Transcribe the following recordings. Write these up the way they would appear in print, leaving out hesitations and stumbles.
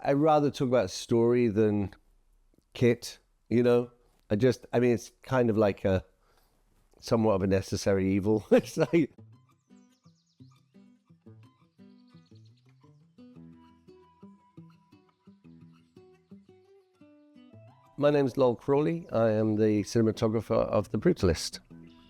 I'd rather talk about story than kit, you know? I mean, it's kind of like somewhat of a necessary evil. It's like... My name's Lol Crawley. I am the cinematographer of the Brutalist.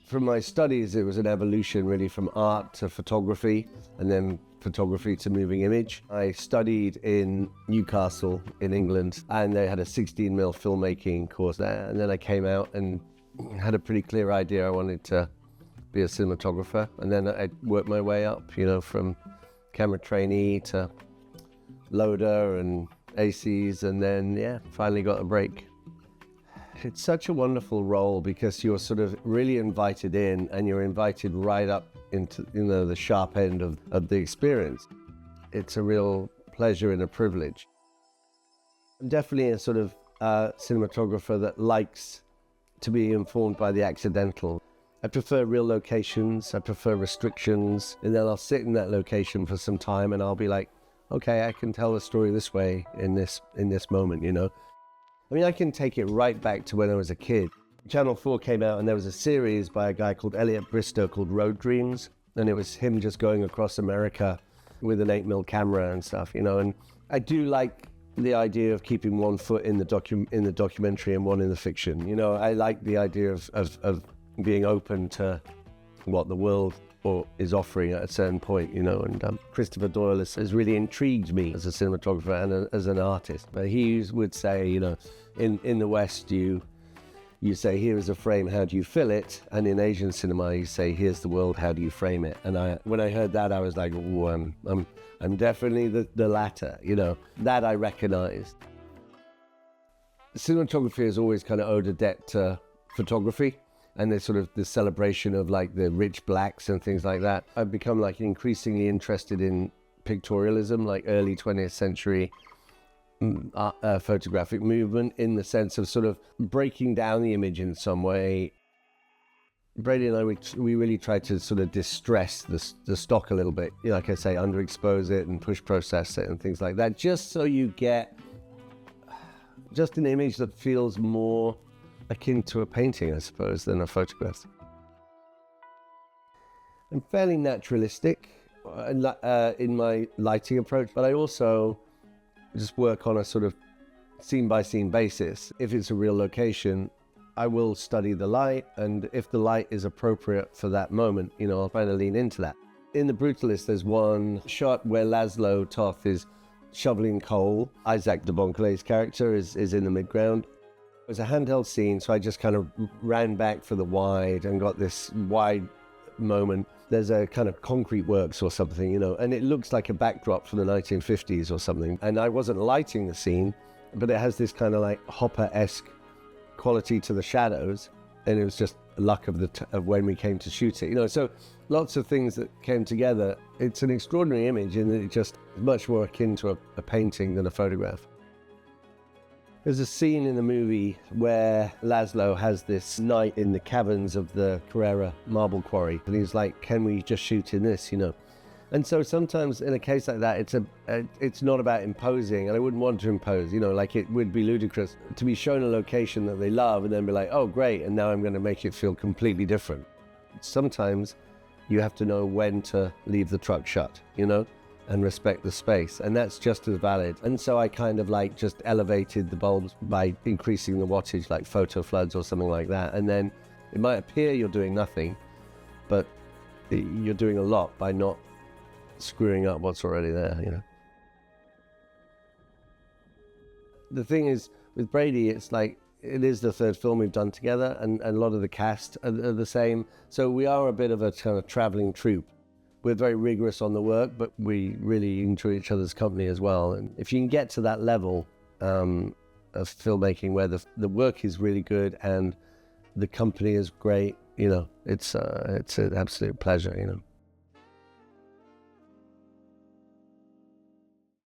From my studies, it was an evolution really from art to photography, and then photography to moving image. I studied in Newcastle in England, and they had a 16mm filmmaking course there. And then I came out and had a pretty clear idea I wanted to be a cinematographer. And then I worked my way up, you know, from camera trainee to loader and ACs, and then, yeah, finally got a break. It's such a wonderful role because you're sort of really invited in, and you're invited right up into, you know, the sharp end of the experience. It's a real pleasure and a privilege. I'm definitely a sort of cinematographer that likes to be informed by the accidental. I prefer real locations, I prefer restrictions, and then I'll sit in that location for some time and I'll be like, okay, I can tell the story this way in this moment, you know. I mean, I can take it right back to when I was a kid. Channel 4 came out and there was a series by a guy called Elliot Bristow called Road Dreams, and it was him just going across America with an 8mm camera and stuff, you know. And I do like the idea of keeping one foot in the documentary and one in the fiction, you know. I like the idea of being open to what the world is offering at a certain point, you know. And Christopher Doyle has really intrigued me as a cinematographer and as an artist. But he would say, you know, in the West, you say, here is a frame, how do you fill it? And in Asian cinema, you say, here's the world, how do you frame it? And when I heard that, I was like, oh, I'm definitely the latter, you know. That I recognized. Cinematography has always kind of owed a debt to photography, and there's sort of the celebration of like the rich blacks and things like that. I've become like increasingly interested in pictorialism, like early 20th century photographic movement, in the sense of sort of breaking down the image in some way. Brady and I, we really tried to sort of distress the stock a little bit. You know, like I say, underexpose it and push process it and things like that, just so you get just an image that feels more akin to a painting, I suppose, than a photograph. I'm fairly naturalistic in my lighting approach, but I also just work on a sort of scene-by-scene basis. If it's a real location, I will study the light, and if the light is appropriate for that moment, you know, I'll try to lean into that. In The Brutalist, there's one shot where Laszlo Toth is shoveling coal. Isaac de Boncolet's character is in the midground. It was a handheld scene, so I just kind of ran back for the wide and got this wide moment. There's a kind of concrete works or something, you know, and it looks like a backdrop from the 1950s or something. And I wasn't lighting the scene, but it has this kind of like Hopper-esque quality to the shadows, and it was just luck of when we came to shoot it, you know. So lots of things that came together. It's an extraordinary image in that it just is much more akin to a painting than a photograph. There's a scene in the movie where Laszlo has this night in the caverns of the Carrera marble quarry, and he's like, can we just shoot in this, you know? And so sometimes in a case like that, it's not about imposing, and I wouldn't want to impose, you know, like it would be ludicrous to be shown a location that they love and then be like, oh great, and now I'm going to make it feel completely different. Sometimes you have to know when to leave the truck shut, you know, and respect the space, and that's just as valid. And so I kind of like just elevated the bulbs by increasing the wattage, like photo floods or something like that. And then it might appear you're doing nothing, but you're doing a lot by not screwing up what's already there, you know. The thing is, with Brady, it's like, it is the third film we've done together, and a lot of the cast are the same. So we are a bit of a kind of traveling troupe. We're very rigorous on the work, but we really enjoy each other's company as well. And if you can get to that level of filmmaking where the work is really good and the company is great, you know, it's an absolute pleasure, you know.